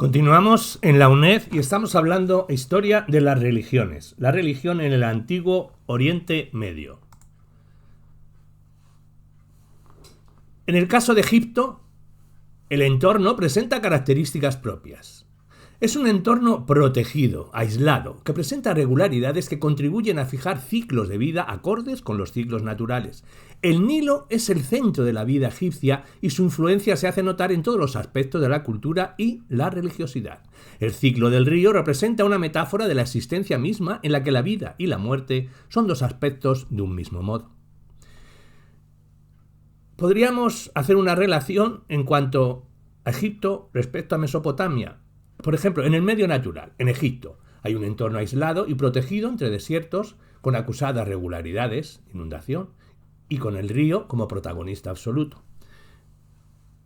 Continuamos en la UNED y estamos hablando historia de las religiones. La religión en el antiguo Oriente Medio. En el caso de Egipto, el entorno presenta características propias. Es un entorno protegido, aislado, que presenta regularidades que contribuyen a fijar ciclos de vida acordes con los ciclos naturales. El Nilo es el centro de la vida egipcia y su influencia se hace notar en todos los aspectos de la cultura y la religiosidad. El ciclo del río representa una metáfora de la existencia misma en la que la vida y la muerte son dos aspectos de un mismo modo. Podríamos hacer una relación en cuanto a Egipto respecto a Mesopotamia. Por ejemplo, en el medio natural, en Egipto, hay un entorno aislado y protegido entre desiertos con acusadas regularidades, inundación, y con el río como protagonista absoluto.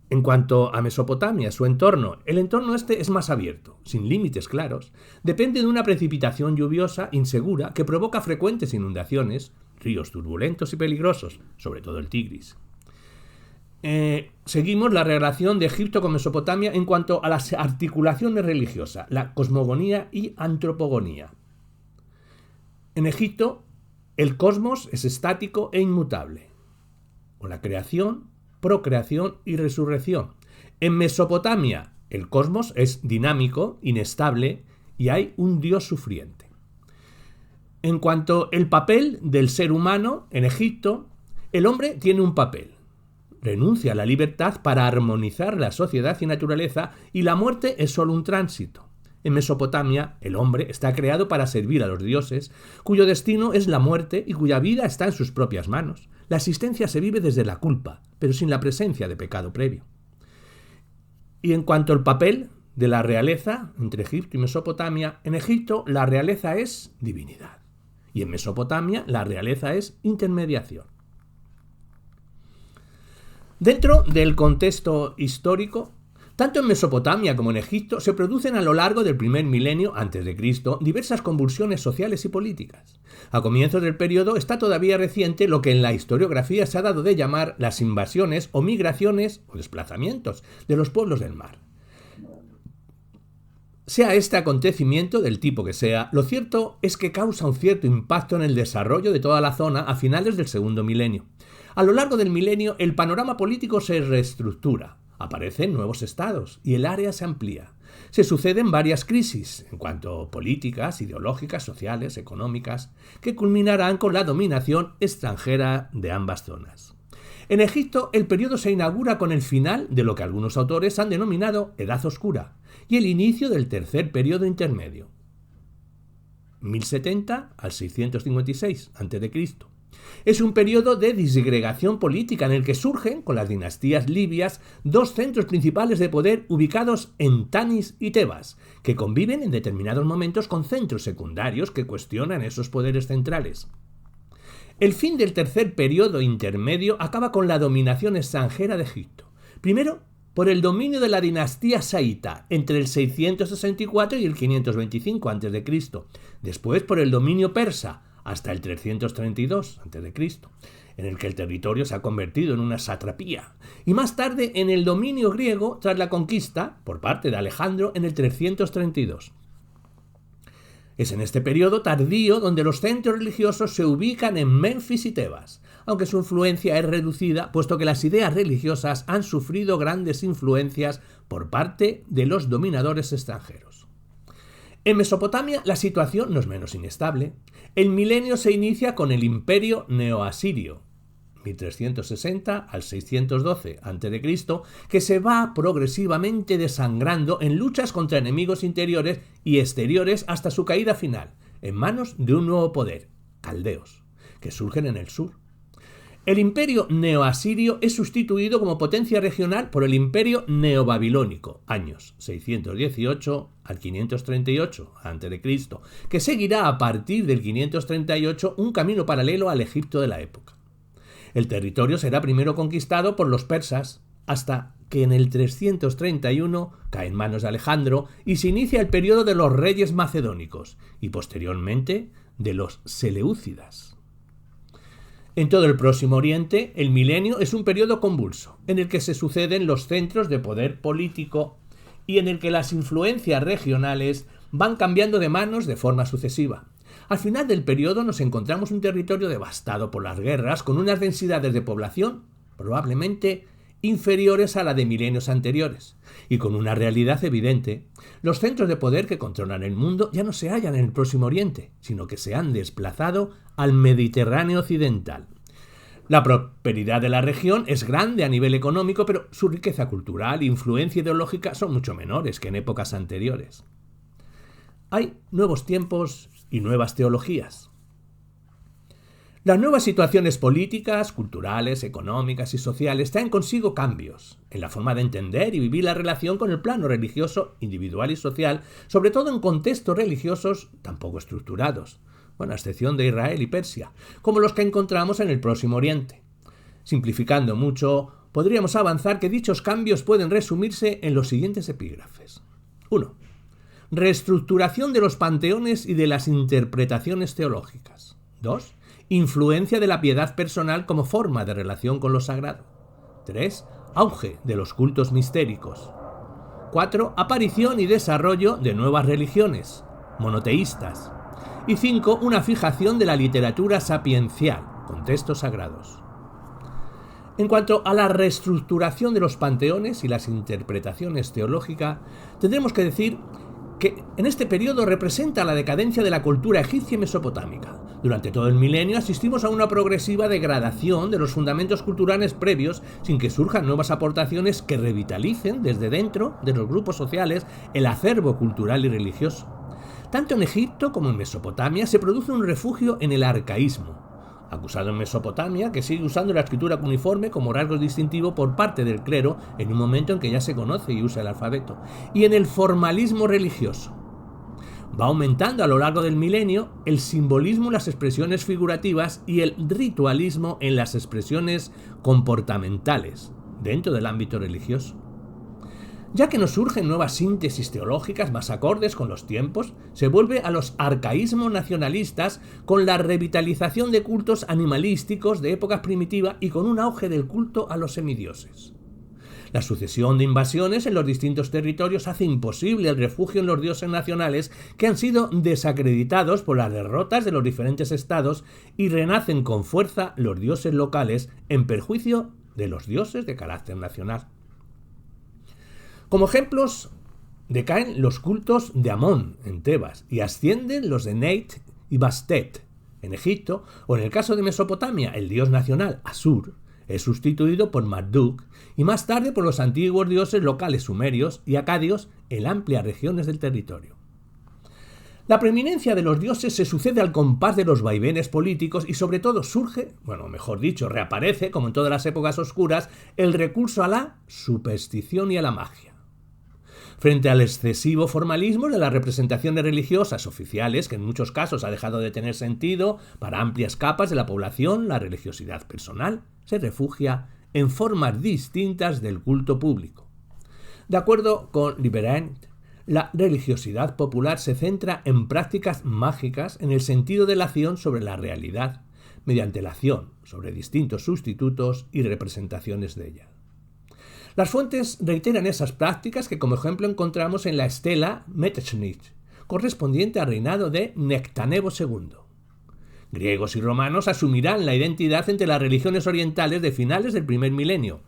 En cuanto a Mesopotamia, su entorno, el entorno este es más abierto, sin límites claros, depende de una precipitación lluviosa insegura que provoca frecuentes inundaciones, ríos turbulentos y peligrosos, sobre todo el Tigris. Seguimos la relación de Egipto con Mesopotamia en cuanto a las articulaciones religiosas, la cosmogonía y antropogonía. En Egipto, el cosmos es estático e inmutable, con la creación, procreación y resurrección. En Mesopotamia, el cosmos es dinámico, inestable y hay un dios sufriente. En cuanto al papel del ser humano, en Egipto, el hombre tiene un papel. Renuncia a la libertad para armonizar la sociedad y naturaleza y la muerte es solo un tránsito. En Mesopotamia, el hombre está creado para servir a los dioses, cuyo destino es la muerte y cuya vida está en sus propias manos. La existencia se vive desde la culpa, pero sin la presencia de pecado previo. Y en cuanto al papel de la realeza entre Egipto y Mesopotamia, en Egipto la realeza es divinidad y en Mesopotamia la realeza es intermediación. Dentro del contexto histórico, tanto en Mesopotamia como en Egipto se producen a lo largo del primer milenio a.C. diversas convulsiones sociales y políticas. A comienzos del periodo está todavía reciente lo que en la historiografía se ha dado de llamar las invasiones o migraciones o desplazamientos de los pueblos del mar. Sea este acontecimiento del tipo que sea, lo cierto es que causa un cierto impacto en el desarrollo de toda la zona a finales del segundo milenio. A lo largo del milenio, el panorama político se reestructura, aparecen nuevos estados y el área se amplía. Se suceden varias crisis, en cuanto a políticas, ideológicas, sociales, económicas, que culminarán con la dominación extranjera de ambas zonas. En Egipto, el periodo se inaugura con el final de lo que algunos autores han denominado Edad Oscura y el inicio del tercer periodo intermedio, 1070 al 656 a.C. Es un periodo de disgregación política en el que surgen, con las dinastías libias, dos centros principales de poder ubicados en Tanis y Tebas, que conviven en determinados momentos con centros secundarios que cuestionan esos poderes centrales. El fin del tercer periodo intermedio acaba con la dominación extranjera de Egipto. Primero, por el dominio de la dinastía saíta entre el 664 y el 525 a.C. Después por el dominio persa hasta el 332 a.C., en el que el territorio se ha convertido en una satrapía, y más tarde en el dominio griego tras la conquista por parte de Alejandro en el 332. Es en este periodo tardío donde los centros religiosos se ubican en Menfis y Tebas, aunque su influencia es reducida, puesto que las ideas religiosas han sufrido grandes influencias por parte de los dominadores extranjeros. En Mesopotamia la situación no es menos inestable. El milenio se inicia con el imperio neoasirio, 1360 al 612 a.C., que se va progresivamente desangrando en luchas contra enemigos interiores y exteriores hasta su caída final, en manos de un nuevo poder, caldeos, que surgen en el sur. El imperio neoasirio es sustituido como potencia regional por el imperio neobabilónico, años 618 al 538 a.C., que seguirá a partir del 538 un camino paralelo al Egipto de la época. El territorio será primero conquistado por los persas, hasta que en el 331 cae en manos de Alejandro y se inicia el periodo de los reyes macedónicos y posteriormente de los seleucidas. En todo el Próximo Oriente, el milenio es un periodo convulso, en el que se suceden los centros de poder político y en el que las influencias regionales van cambiando de manos de forma sucesiva. Al final del periodo nos encontramos un territorio devastado por las guerras, con unas densidades de población probablemente inferiores a la de milenios anteriores, y con una realidad evidente: los centros de poder que controlan el mundo ya no se hallan en el Próximo Oriente, sino que se han desplazado al Mediterráneo occidental. La prosperidad de la región es grande a nivel económico, pero su riqueza cultural e influencia ideológica son mucho menores que en épocas anteriores. Hay nuevos tiempos y nuevas teologías. Las nuevas situaciones políticas, culturales, económicas y sociales traen consigo cambios en la forma de entender y vivir la relación con el plano religioso, individual y social, sobre todo en contextos religiosos tan poco estructurados, a excepción de Israel y Persia, como los que encontramos en el Próximo Oriente. Simplificando mucho, podríamos avanzar que dichos cambios pueden resumirse en los siguientes epígrafes. 1. Reestructuración de los panteones y de las interpretaciones teológicas. 2. Influencia de la piedad personal como forma de relación con lo sagrado. 3. Auge de los cultos mistéricos. 4. Aparición y desarrollo de nuevas religiones, monoteístas. Y 5. Una fijación de la literatura sapiencial, con textos sagrados. En cuanto a la reestructuración de los panteones y las interpretaciones teológicas, tendremos que decir que en este periodo representa la decadencia de la cultura egipcia y mesopotámica. Durante todo el milenio asistimos a una progresiva degradación de los fundamentos culturales previos, sin que surjan nuevas aportaciones que revitalicen desde dentro de los grupos sociales el acervo cultural y religioso. Tanto en Egipto como en Mesopotamia se produce un refugio en el arcaísmo, acusado en Mesopotamia, que sigue usando la escritura cuneiforme como rasgo distintivo por parte del clero en un momento en que ya se conoce y usa el alfabeto, y en el formalismo religioso. Va aumentando a lo largo del milenio el simbolismo en las expresiones figurativas y el ritualismo en las expresiones comportamentales dentro del ámbito religioso. Ya que nos surgen nuevas síntesis teológicas más acordes con los tiempos, se vuelve a los arcaísmos nacionalistas con la revitalización de cultos animalísticos de épocas primitivas y con un auge del culto a los semidioses. La sucesión de invasiones en los distintos territorios hace imposible el refugio en los dioses nacionales, que han sido desacreditados por las derrotas de los diferentes estados, y renacen con fuerza los dioses locales en perjuicio de los dioses de carácter nacional. Como ejemplos, decaen los cultos de Amón en Tebas y ascienden los de Neit y Bastet en Egipto, o en el caso de Mesopotamia, el dios nacional, Asur, es sustituido por Marduk y más tarde por los antiguos dioses locales sumerios y acadios en amplias regiones del territorio. La preeminencia de los dioses se sucede al compás de los vaivenes políticos y sobre todo surge, reaparece, como en todas las épocas oscuras, el recurso a la superstición y a la magia. Frente al excesivo formalismo de las representaciones religiosas oficiales, que en muchos casos ha dejado de tener sentido para amplias capas de la población, la religiosidad personal se refugia en formas distintas del culto público. De acuerdo con Liberan, la religiosidad popular se centra en prácticas mágicas en el sentido de la acción sobre la realidad, mediante la acción sobre distintos sustitutos y representaciones de ella. Las fuentes reiteran esas prácticas que como ejemplo encontramos en la estela Metternich, correspondiente al reinado de Nectanebo II. Griegos y romanos asumirán la identidad entre las religiones orientales de finales del primer milenio,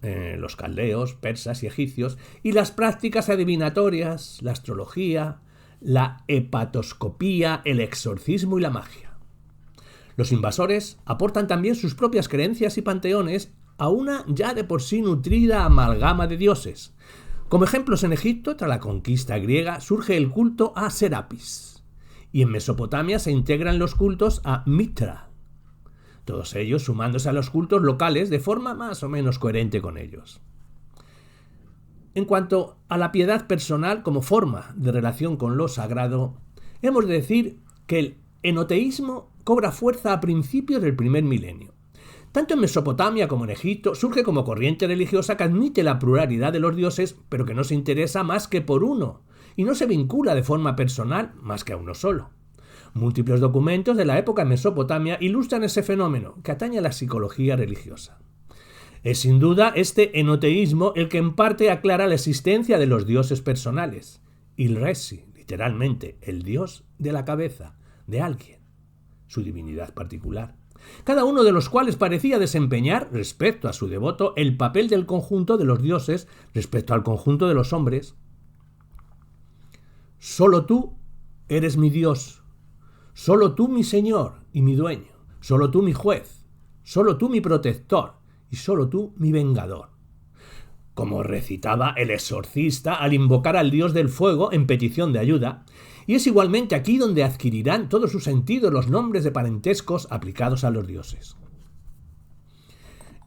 los caldeos, persas y egipcios, y las prácticas adivinatorias, la astrología, la hepatoscopía, el exorcismo y la magia. Los invasores aportan también sus propias creencias y panteones a una ya de por sí nutrida amalgama de dioses. Como ejemplos, en Egipto, tras la conquista griega, surge el culto a Serapis, y en Mesopotamia se integran los cultos a Mitra, todos ellos sumándose a los cultos locales de forma más o menos coherente con ellos. En cuanto a la piedad personal como forma de relación con lo sagrado, hemos de decir que el enoteísmo cobra fuerza a principios del primer milenio. Tanto en Mesopotamia como en Egipto surge como corriente religiosa que admite la pluralidad de los dioses, pero que no se interesa más que por uno, y no se vincula de forma personal más que a uno solo. Múltiples documentos de la época en Mesopotamia ilustran ese fenómeno que atañe a la psicología religiosa. Es sin duda este enoteísmo el que en parte aclara la existencia de los dioses personales. Il Resi, literalmente, el dios de la cabeza de alguien, su divinidad particular, cada uno de los cuales parecía desempeñar, respecto a su devoto, el papel del conjunto de los dioses respecto al conjunto de los hombres. Solo tú eres mi Dios, solo tú mi Señor y mi dueño, solo tú mi juez, solo tú mi protector y solo tú mi vengador. Como recitaba el exorcista al invocar al dios del fuego en petición de ayuda, y es igualmente aquí donde adquirirán todo su sentido los nombres de parentescos aplicados a los dioses.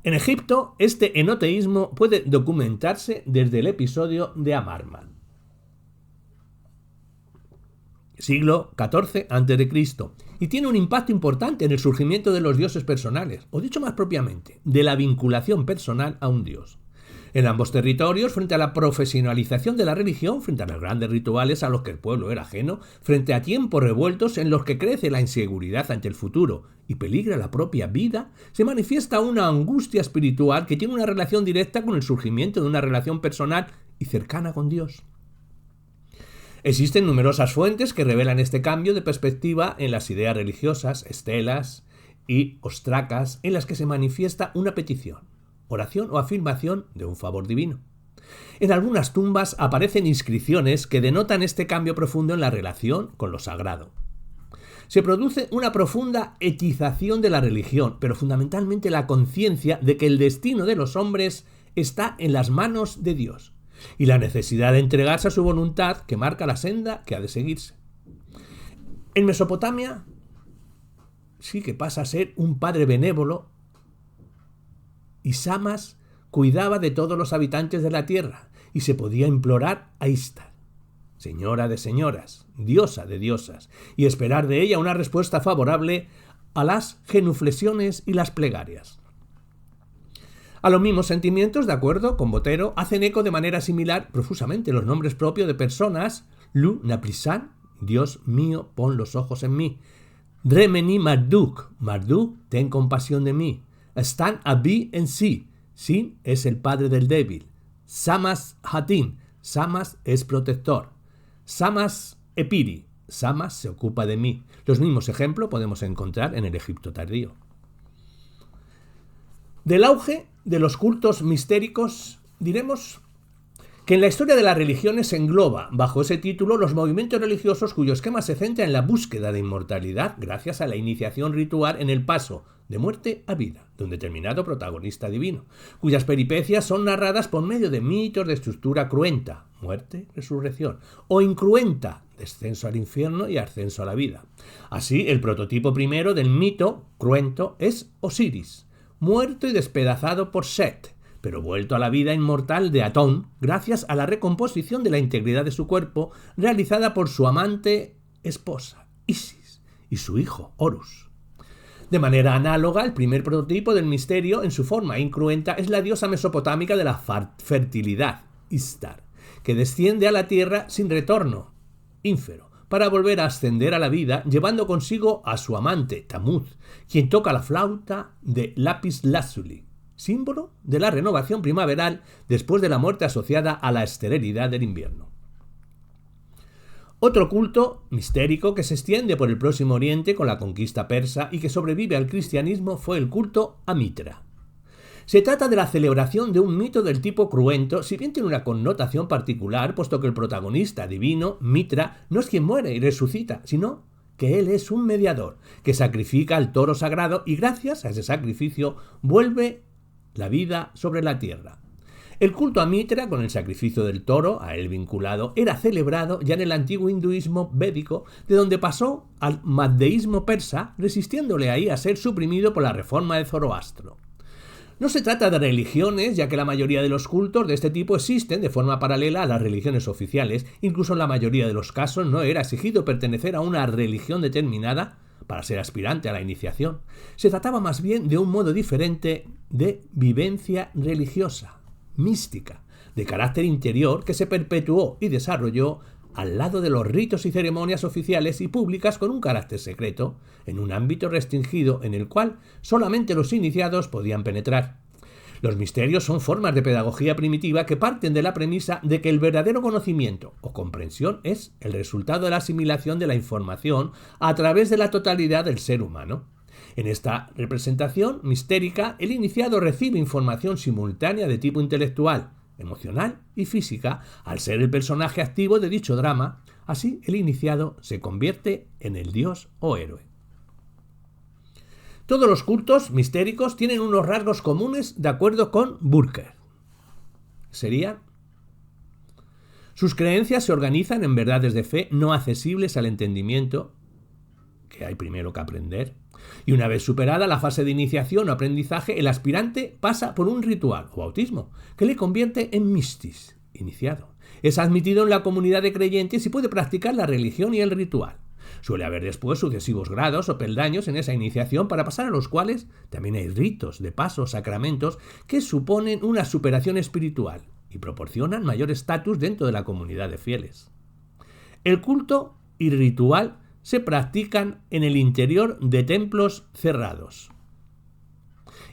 En Egipto, este enoteísmo puede documentarse desde el episodio de Amarman. Siglo XIV a.C., y tiene un impacto importante en el surgimiento de los dioses personales, o dicho más propiamente, de la vinculación personal a un dios. En ambos territorios, frente a la profesionalización de la religión, frente a los grandes rituales a los que el pueblo era ajeno, frente a tiempos revueltos en los que crece la inseguridad ante el futuro y peligra la propia vida, se manifiesta una angustia espiritual que tiene una relación directa con el surgimiento de una relación personal y cercana con Dios. Existen numerosas fuentes que revelan este cambio de perspectiva en las ideas religiosas, estelas y ostracas, en las que se manifiesta una petición, oración o afirmación de un favor divino. En algunas tumbas aparecen inscripciones que denotan este cambio profundo en la relación con lo sagrado. Se produce una profunda etización de la religión, pero fundamentalmente la conciencia de que el destino de los hombres está en las manos de Dios, y la necesidad de entregarse a su voluntad que marca la senda que ha de seguirse. En Mesopotamia sí que pasa a ser un padre benévolo, y Samas cuidaba de todos los habitantes de la tierra, y se podía implorar a Istar, señora de señoras, diosa de diosas, y esperar de ella una respuesta favorable a las genuflexiones y las plegarias. A los mismos sentimientos, de acuerdo con Botero, hacen eco de manera similar profusamente los nombres propios de personas: Lu Naprisan, Dios mío, pon los ojos en mí; Dremeni Marduk, Marduk, ten compasión de mí; Stan Abi en sí, Sin es el padre del débil; Samas Hatin, Samas es protector; Samas Epiri, Samas se ocupa de mí. Los mismos ejemplos podemos encontrar en el Egipto tardío. Del auge de los cultos mistéricos, diremos que en la historia de las religiones se engloba bajo ese título los movimientos religiosos cuyo esquema se centra en la búsqueda de inmortalidad gracias a la iniciación ritual en el paso de muerte a vida de un determinado protagonista divino, cuyas peripecias son narradas por medio de mitos de estructura cruenta, muerte, resurrección, o incruenta, descenso al infierno y ascenso a la vida. Así, el prototipo primero del mito cruento es Osiris, muerto y despedazado por Set, pero vuelto a la vida inmortal de Atón gracias a la recomposición de la integridad de su cuerpo realizada por su amante esposa, Isis, y su hijo, Horus. De manera análoga, el primer prototipo del misterio en su forma incruenta es la diosa mesopotámica de la fertilidad, Istar, que desciende a la tierra sin retorno, Ínfero, para volver a ascender a la vida, llevando consigo a su amante, Tamuz, quien toca la flauta de lápiz lazuli, símbolo de la renovación primaveral después de la muerte asociada a la esterilidad del invierno. Otro culto mistérico que se extiende por el Próximo Oriente con la conquista persa y que sobrevive al cristianismo fue el culto a Mitra. Se trata de la celebración de un mito del tipo cruento, si bien tiene una connotación particular, puesto que el protagonista divino, Mitra, no es quien muere y resucita, sino que él es un mediador, que sacrifica al toro sagrado y gracias a ese sacrificio vuelve la vida sobre la tierra. El culto a Mitra, con el sacrificio del toro, a él vinculado, era celebrado ya en el antiguo hinduismo védico, de donde pasó al maddeísmo persa, resistiéndole ahí a ser suprimido por la reforma de Zoroastro. No se trata de religiones, ya que la mayoría de los cultos de este tipo existen de forma paralela a las religiones oficiales. Incluso en la mayoría de los casos no era exigido pertenecer a una religión determinada para ser aspirante a la iniciación. Se trataba más bien de un modo diferente de vivencia religiosa, mística, de carácter interior que se perpetuó y desarrolló al lado de los ritos y ceremonias oficiales y públicas con un carácter secreto, en un ámbito restringido en el cual solamente los iniciados podían penetrar. Los misterios son formas de pedagogía primitiva que parten de la premisa de que el verdadero conocimiento o comprensión es el resultado de la asimilación de la información a través de la totalidad del ser humano. En esta representación mistérica, el iniciado recibe información simultánea de tipo intelectual, emocional y física, al ser el personaje activo de dicho drama. Así, el iniciado se convierte en el dios o héroe. Todos los cultos mistéricos tienen unos rasgos comunes de acuerdo con Burker. Serían: sus creencias se organizan en verdades de fe no accesibles al entendimiento, que hay primero que aprender, y una vez superada la fase de iniciación o aprendizaje, el aspirante pasa por un ritual o bautismo que le convierte en mistis, iniciado. Es admitido en la comunidad de creyentes y puede practicar la religión y el ritual. Suele haber después sucesivos grados o peldaños en esa iniciación, para pasar a los cuales también hay ritos de paso o sacramentos que suponen una superación espiritual y proporcionan mayor estatus dentro de la comunidad de fieles. El culto y ritual se practican en el interior de templos cerrados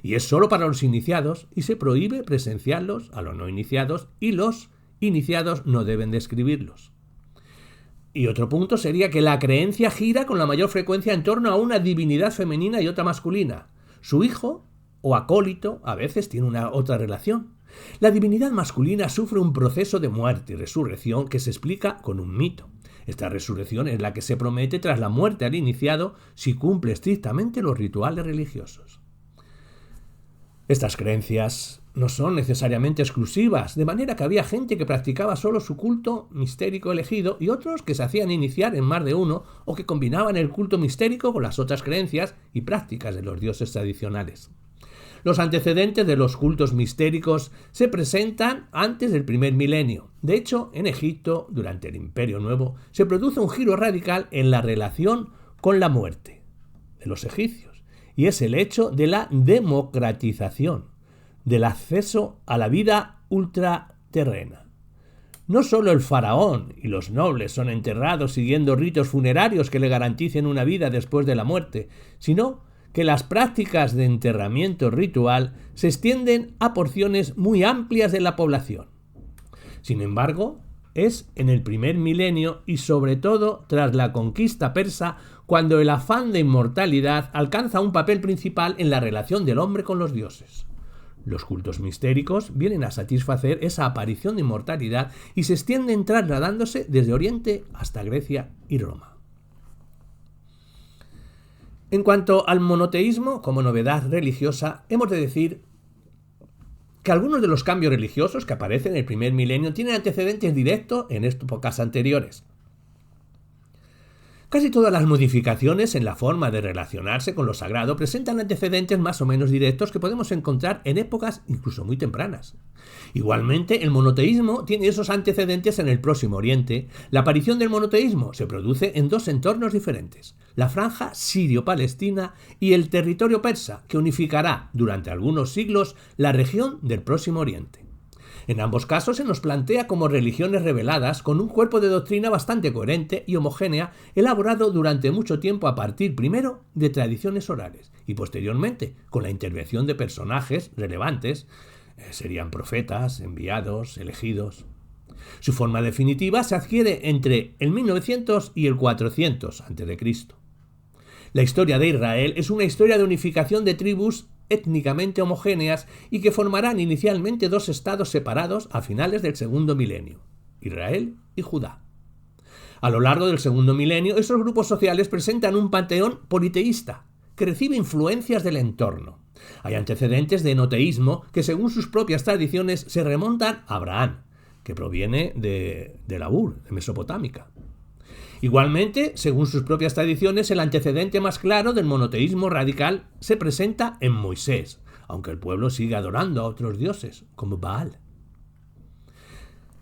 y es solo para los iniciados, y se prohíbe presenciarlos a los no iniciados, y los iniciados no deben describirlos. Y otro punto sería que la creencia gira con la mayor frecuencia en torno a una divinidad femenina y otra masculina. Su hijo o acólito a veces tiene una otra relación. La divinidad masculina sufre un proceso de muerte y resurrección que se explica con un mito. Esta resurrección es la que se promete tras la muerte al iniciado si cumple estrictamente los rituales religiosos. Estas creencias no son necesariamente exclusivas, de manera que había gente que practicaba solo su culto mistérico elegido y otros que se hacían iniciar en más de uno, o que combinaban el culto mistérico con las otras creencias y prácticas de los dioses tradicionales. Los antecedentes de los cultos mistéricos se presentan antes del primer milenio. De hecho, en Egipto, durante el Imperio Nuevo, se produce un giro radical en la relación con la muerte de los egipcios, y es el hecho de la democratización del acceso a la vida ultraterrena. No solo el faraón y los nobles son enterrados siguiendo ritos funerarios que le garanticen una vida después de la muerte, sino que las prácticas de enterramiento ritual se extienden a porciones muy amplias de la población. Sin embargo, es en el primer milenio y sobre todo tras la conquista persa cuando el afán de inmortalidad alcanza un papel principal en la relación del hombre con los dioses. Los cultos mistéricos vienen a satisfacer esa aparición de inmortalidad y se extienden trasladándose desde Oriente hasta Grecia y Roma. En cuanto al monoteísmo como novedad religiosa, hemos de decir que algunos de los cambios religiosos que aparecen en el primer milenio tienen antecedentes directos en épocas anteriores. Casi todas las modificaciones en la forma de relacionarse con lo sagrado presentan antecedentes más o menos directos que podemos encontrar en épocas incluso muy tempranas. Igualmente, el monoteísmo tiene esos antecedentes en el Próximo Oriente. La aparición del monoteísmo se produce en dos entornos diferentes: la franja sirio-palestina y el territorio persa, que unificará durante algunos siglos la región del Próximo Oriente. En ambos casos se nos plantea como religiones reveladas con un cuerpo de doctrina bastante coherente y homogénea, elaborado durante mucho tiempo a partir primero de tradiciones orales y posteriormente con la intervención de personajes relevantes, serían profetas, enviados, elegidos. Su forma definitiva se adquiere entre el 1900 y el 400 a.C. La historia de Israel es una historia de unificación de tribus étnicamente homogéneas y que formarán inicialmente dos estados separados a finales del segundo milenio, Israel y Judá. A lo largo del segundo milenio, estos grupos sociales presentan un panteón politeísta que recibe influencias del entorno. Hay antecedentes de enoteísmo que, según sus propias tradiciones, se remontan a Abraham, que proviene de la Ur, de Mesopotámica. Igualmente, según sus propias tradiciones, el antecedente más claro del monoteísmo radical se presenta en Moisés, aunque el pueblo sigue adorando a otros dioses, como Baal.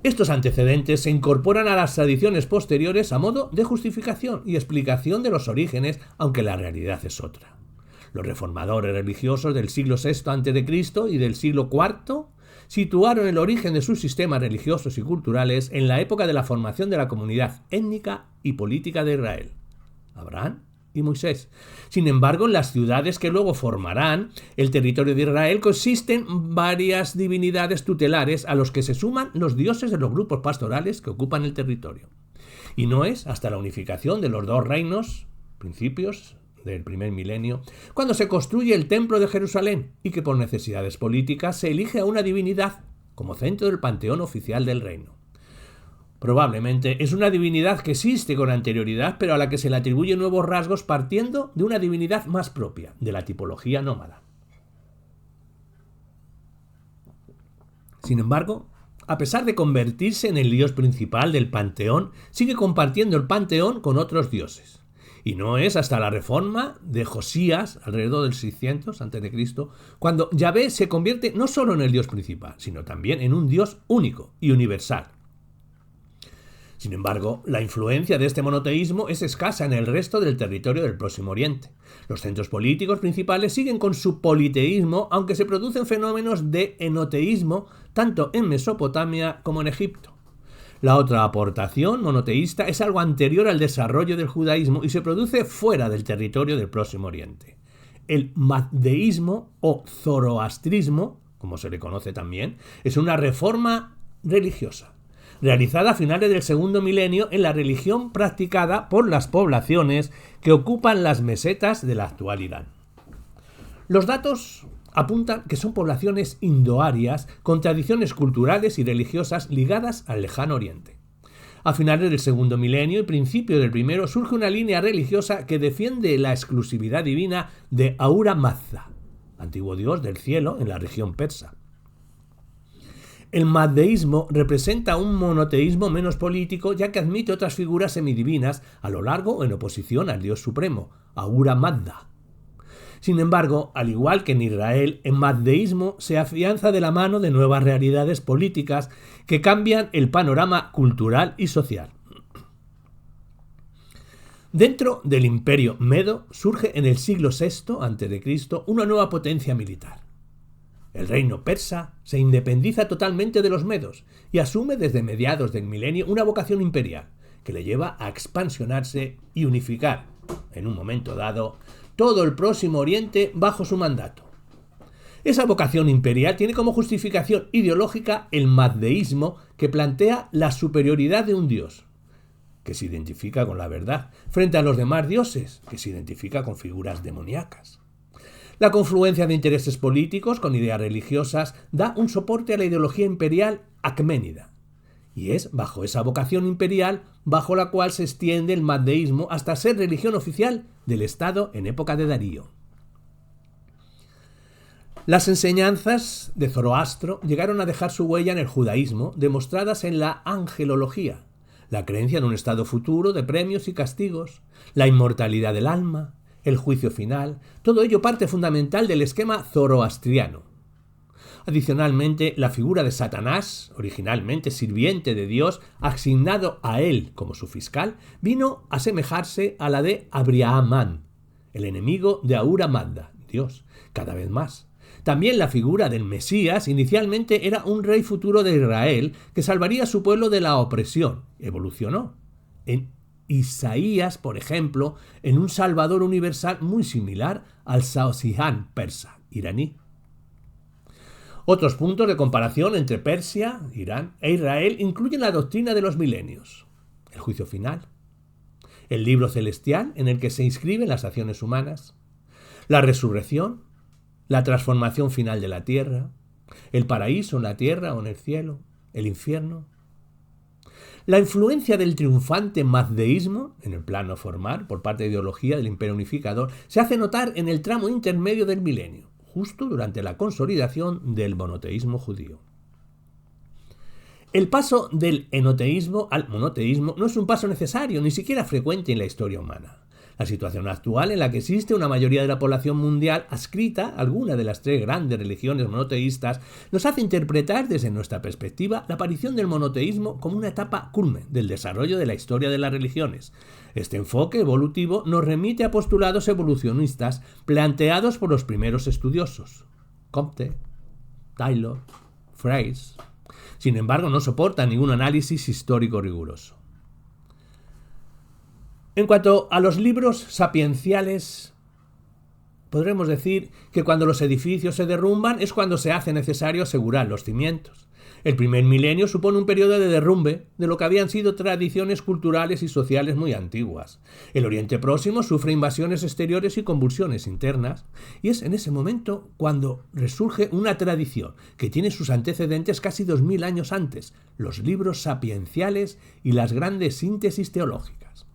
Estos antecedentes se incorporan a las tradiciones posteriores a modo de justificación y explicación de los orígenes, aunque la realidad es otra. Los reformadores religiosos del siglo VI a.C. y del siglo IV situaron el origen de sus sistemas religiosos y culturales en la época de la formación de la comunidad étnica y política de Israel. Abraham y Moisés. Sin embargo, en las ciudades que luego formarán el territorio de Israel coexisten varias divinidades tutelares a los que se suman los dioses de los grupos pastorales que ocupan el territorio. Y no es hasta la unificación de los dos reinos, principios del primer milenio, cuando se construye el templo de Jerusalén y que por necesidades políticas se elige a una divinidad como centro del panteón oficial del reino. Probablemente es una divinidad que existe con anterioridad, pero a la que se le atribuyen nuevos rasgos partiendo de una divinidad más propia, de la tipología nómada. Sin embargo, a pesar de convertirse en el dios principal del panteón, sigue compartiendo el panteón con otros dioses. Y no es hasta la reforma de Josías, alrededor del 600 a.C., cuando Yahvé se convierte no solo en el dios principal, sino también en un dios único y universal. Sin embargo, la influencia de este monoteísmo es escasa en el resto del territorio del Próximo Oriente. Los centros políticos principales siguen con su politeísmo, aunque se producen fenómenos de enoteísmo tanto en Mesopotamia como en Egipto. La otra aportación monoteísta es algo anterior al desarrollo del judaísmo y se produce fuera del territorio del Próximo Oriente. El mazdeísmo o zoroastrismo, como se le conoce también, es una reforma religiosa realizada a finales del segundo milenio en la religión practicada por las poblaciones que ocupan las mesetas del actual Irán. Los datos apuntan que son poblaciones indoarias con tradiciones culturales y religiosas ligadas al lejano oriente. A finales del segundo milenio y principio del primero surge una línea religiosa que defiende la exclusividad divina de Ahura Mazda, antiguo dios del cielo en la región persa. El mazdeísmo representa un monoteísmo menos político, ya que admite otras figuras semidivinas a lo largo en oposición al dios supremo, Ahura Mazda. Sin embargo, al igual que en Israel, el mazdeísmo se afianza de la mano de nuevas realidades políticas que cambian el panorama cultural y social. Dentro del imperio medo surge en el siglo VI a.C. una nueva potencia militar. El reino persa se independiza totalmente de los medos y asume desde mediados del milenio una vocación imperial que le lleva a expansionarse y unificar, en un momento dado, todo el Próximo Oriente bajo su mandato. Esa vocación imperial tiene como justificación ideológica el mazdeísmo, que plantea la superioridad de un dios, que se identifica con la verdad, frente a los demás dioses, que se identifica con figuras demoníacas. La confluencia de intereses políticos con ideas religiosas da un soporte a la ideología imperial aqueménida, y es bajo esa vocación imperial bajo la cual se extiende el mazdeísmo hasta ser religión oficial del Estado en época de Darío. Las enseñanzas de Zoroastro llegaron a dejar su huella en el judaísmo, demostradas en la angelología, la creencia en un estado futuro de premios y castigos, la inmortalidad del alma, el juicio final, todo ello parte fundamental del esquema zoroastriano. Adicionalmente, la figura de Satanás, originalmente sirviente de Dios, asignado a él como su fiscal, vino a asemejarse a la de Abriaham, el enemigo de Ahura Mazda, Dios, cada vez más. También la figura del Mesías inicialmente era un rey futuro de Israel que salvaría a su pueblo de la opresión. Evolucionó en Isaías, por ejemplo, en un salvador universal muy similar al Saosihan persa, iraní. Otros puntos de comparación entre Persia, Irán e Israel incluyen la doctrina de los milenios, el juicio final, el libro celestial en el que se inscriben las acciones humanas, la resurrección, la transformación final de la tierra, el paraíso en la tierra o en el cielo, el infierno. La influencia del triunfante mazdeísmo, en el plano formal, por parte de ideología del imperio unificador, se hace notar en el tramo intermedio del milenio, justo durante la consolidación del monoteísmo judío. El paso del enoteísmo al monoteísmo no es un paso necesario, ni siquiera frecuente en la historia humana. La situación actual en la que existe una mayoría de la población mundial adscrita a alguna de las tres grandes religiones monoteístas nos hace interpretar desde nuestra perspectiva la aparición del monoteísmo como una etapa culmen del desarrollo de la historia de las religiones. Este enfoque evolutivo nos remite a postulados evolucionistas planteados por los primeros estudiosos, Comte, Taylor, Fraser. Sin embargo, no soporta ningún análisis histórico riguroso. En cuanto a los libros sapienciales, podremos decir que cuando los edificios se derrumban es cuando se hace necesario asegurar los cimientos. El primer milenio supone un periodo de derrumbe de lo que habían sido tradiciones culturales y sociales muy antiguas. El Oriente Próximo sufre invasiones exteriores y convulsiones internas, y es en ese momento cuando resurge una tradición que tiene sus antecedentes casi 2000 años antes, los libros sapienciales y las grandes síntesis teológicas.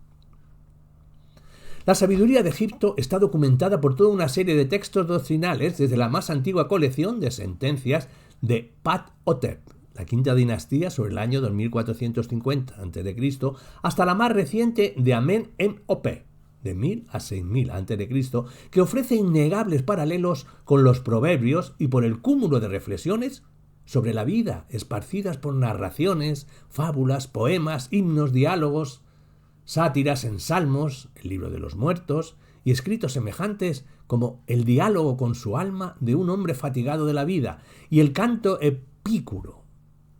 La sabiduría de Egipto está documentada por toda una serie de textos doctrinales, desde la más antigua colección de sentencias de Ptah-hotep, la quinta dinastía sobre el año 2450 a.C., hasta la más reciente de Amenemhotep, de 1000 a 6000 a.C., que ofrece innegables paralelos con los proverbios y por el cúmulo de reflexiones sobre la vida, esparcidas por narraciones, fábulas, poemas, himnos, diálogos, sátiras en salmos, el libro de los muertos, y escritos semejantes como el diálogo con su alma de un hombre fatigado de la vida y el canto epícuro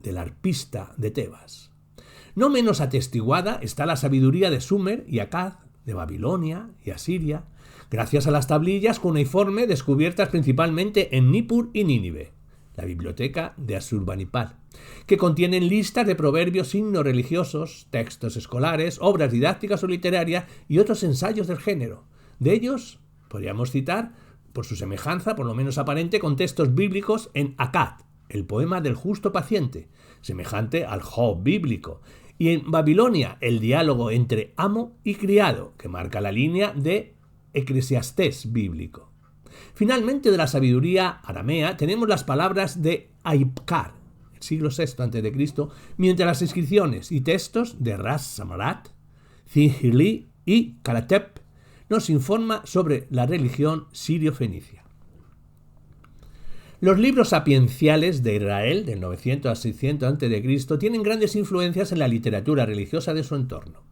del arpista de Tebas. No menos atestiguada está la sabiduría de Sumer y Akkad, de Babilonia y Asiria, gracias a las tablillas cuneiforme descubiertas principalmente en Nippur y Nínive, la biblioteca de Asurbanipal, que contienen listas de proverbios, signos religiosos, textos escolares, obras didácticas o literarias y otros ensayos del género. De ellos podríamos citar, por su semejanza, por lo menos aparente, con textos bíblicos en Akkad, el poema del justo paciente, semejante al Job bíblico, y en Babilonia, el diálogo entre amo y criado, que marca la línea de Eclesiastés bíblico. Finalmente, de la sabiduría aramea tenemos las palabras de Aibkar, el siglo VI a.C., mientras las inscripciones y textos de Ras Samarat, Zingili y Karatep nos informa sobre la religión sirio-fenicia. Los libros sapienciales de Israel, del 900 a 600 a.C., tienen grandes influencias en la literatura religiosa de su entorno.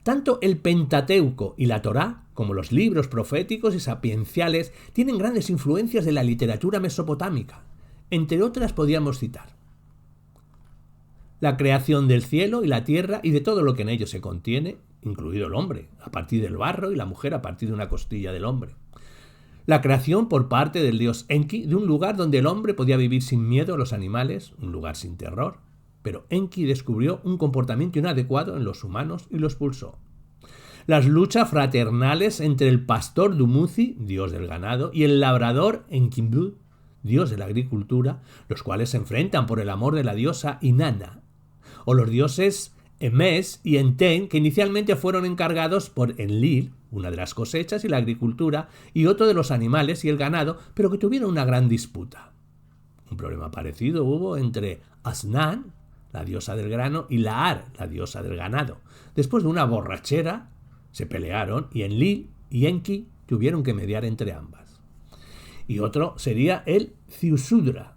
Tanto el Pentateuco y la Torá, como los libros proféticos y sapienciales, tienen grandes influencias de la literatura mesopotámica. Entre otras podríamos citar la creación del cielo y la tierra y de todo lo que en ellos se contiene, incluido el hombre, a partir del barro, y la mujer a partir de una costilla del hombre. La creación por parte del dios Enki de un lugar donde el hombre podía vivir sin miedo a los animales, un lugar sin terror. Pero Enki descubrió un comportamiento inadecuado en los humanos y lo expulsó. Las luchas fraternales entre el pastor Dumuzi, dios del ganado, y el labrador Enkidu, dios de la agricultura, los cuales se enfrentan por el amor de la diosa Inanna. O los dioses Emes y Enten, que inicialmente fueron encargados por Enlil, una de las cosechas y la agricultura, y otro de los animales y el ganado, pero que tuvieron una gran disputa. Un problema parecido hubo entre Asnan, la diosa del grano, y Laar, la diosa del ganado. Después de una borrachera, se pelearon y Enlil y Enki tuvieron que mediar entre ambas. Y otro sería el Ziusudra,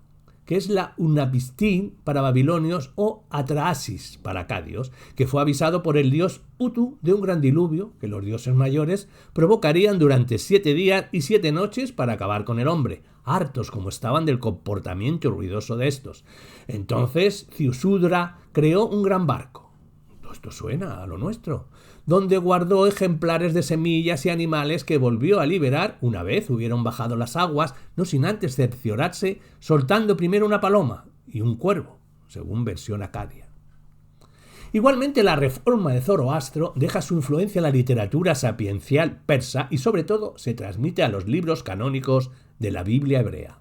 que es la Unapistín para babilonios o Atraasis para acadios, que fue avisado por el dios Utu de un gran diluvio que los dioses mayores provocarían durante 7 días y 7 noches para acabar con el hombre, hartos como estaban del comportamiento ruidoso de estos. Entonces Ziusudra creó un gran barco. Todo esto suena a lo nuestro, donde guardó ejemplares de semillas y animales que volvió a liberar una vez hubieron bajado las aguas, no sin antes cerciorarse, soltando primero una paloma y un cuervo, según versión acadia. Igualmente, la reforma de Zoroastro deja su influencia en la literatura sapiencial persa y sobre todo se transmite a los libros canónicos de la Biblia hebrea.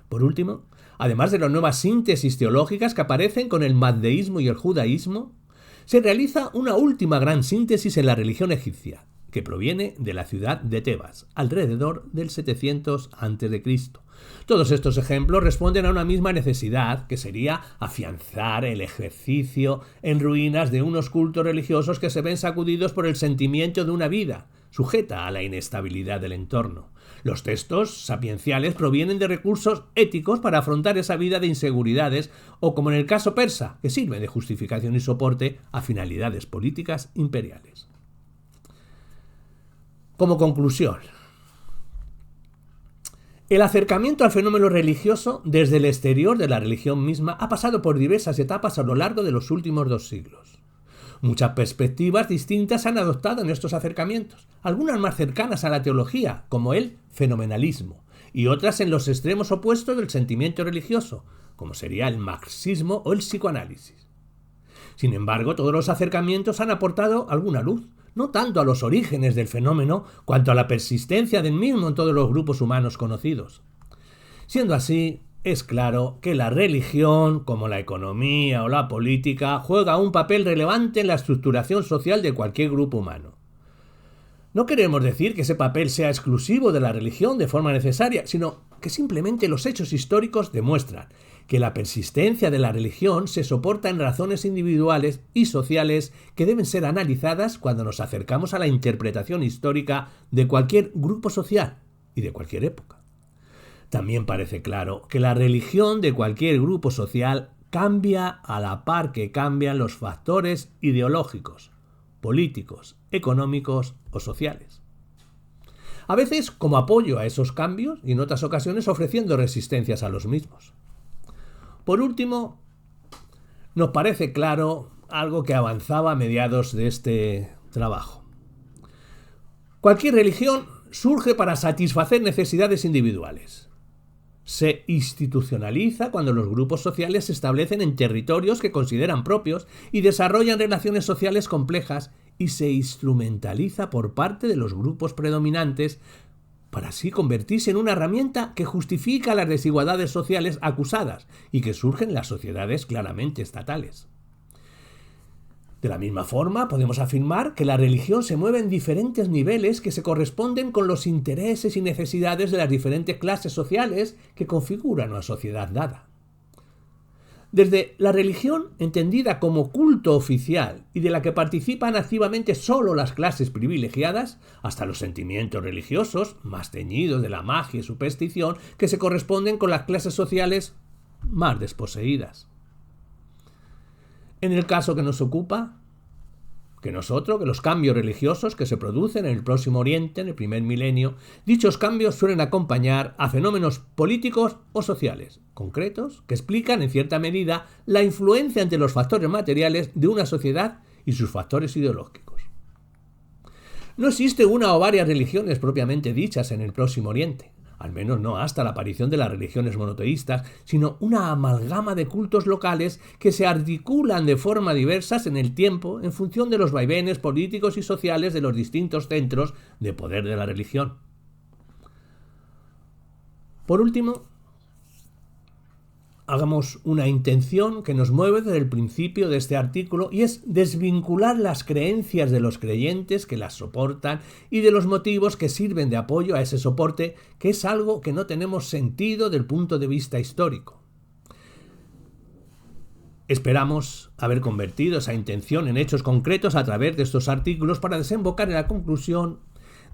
Por último, además de las nuevas síntesis teológicas que aparecen con el mazdeísmo y el judaísmo, se realiza una última gran síntesis en la religión egipcia, que proviene de la ciudad de Tebas, alrededor del 700 a.C. Todos estos ejemplos responden a una misma necesidad, que sería afianzar el ejercicio en ruinas de unos cultos religiosos que se ven sacudidos por el sentimiento de una vida, sujeta a la inestabilidad del entorno. Los textos sapienciales provienen de recursos éticos para afrontar esa vida de inseguridades, o como en el caso persa, que sirve de justificación y soporte a finalidades políticas imperiales. Como conclusión, el acercamiento al fenómeno religioso desde el exterior de la religión misma ha pasado por diversas etapas a lo largo de los últimos 2 siglos. Muchas perspectivas distintas se han adoptado en estos acercamientos, algunas más cercanas a la teología, como el fenomenalismo, y otras en los extremos opuestos del sentimiento religioso, como sería el marxismo o el psicoanálisis. Sin embargo, todos los acercamientos han aportado alguna luz, no tanto a los orígenes del fenómeno, cuanto a la persistencia del mismo en todos los grupos humanos conocidos. Siendo así, es claro que la religión, como la economía o la política, juega un papel relevante en la estructuración social de cualquier grupo humano. No queremos decir que ese papel sea exclusivo de la religión de forma necesaria, sino que simplemente los hechos históricos demuestran que la persistencia de la religión se soporta en razones individuales y sociales que deben ser analizadas cuando nos acercamos a la interpretación histórica de cualquier grupo social y de cualquier época. También parece claro que la religión de cualquier grupo social cambia a la par que cambian los factores ideológicos, políticos, económicos o sociales. A veces como apoyo a esos cambios y en otras ocasiones ofreciendo resistencias a los mismos. Por último, nos parece claro algo que avanzaba a mediados de este trabajo. Cualquier religión surge para satisfacer necesidades individuales. Se institucionaliza cuando los grupos sociales se establecen en territorios que consideran propios y desarrollan relaciones sociales complejas, y se instrumentaliza por parte de los grupos predominantes para así convertirse en una herramienta que justifica las desigualdades sociales acusadas y que surgen en las sociedades claramente estatales. De la misma forma, podemos afirmar que la religión se mueve en diferentes niveles que se corresponden con los intereses y necesidades de las diferentes clases sociales que configuran una sociedad dada. Desde la religión entendida como culto oficial y de la que participan activamente solo las clases privilegiadas, hasta los sentimientos religiosos, más teñidos de la magia y superstición, que se corresponden con las clases sociales más desposeídas. En el caso que nos ocupa, que los cambios religiosos que se producen en el Próximo Oriente en el primer milenio, dichos cambios suelen acompañar a fenómenos políticos o sociales, concretos, que explican en cierta medida la influencia entre los factores materiales de una sociedad y sus factores ideológicos. No existe una o varias religiones propiamente dichas en el Próximo Oriente, al menos no hasta la aparición de las religiones monoteístas, sino una amalgama de cultos locales que se articulan de forma diversas en el tiempo en función de los vaivenes políticos y sociales de los distintos centros de poder de la religión. Por último, hagamos una intención que nos mueve desde el principio de este artículo, y es desvincular las creencias de los creyentes que las soportan y de los motivos que sirven de apoyo a ese soporte, que es algo que no tenemos sentido del punto de vista histórico. Esperamos haber convertido esa intención en hechos concretos a través de estos artículos para desembocar en la conclusión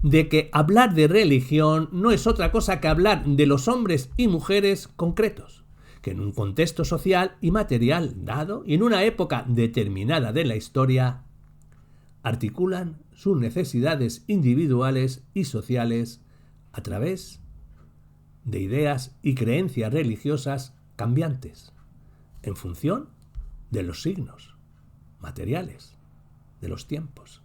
de que hablar de religión no es otra cosa que hablar de los hombres y mujeres concretos, que en un contexto social y material dado y en una época determinada de la historia articulan sus necesidades individuales y sociales a través de ideas y creencias religiosas cambiantes en función de los signos materiales de los tiempos.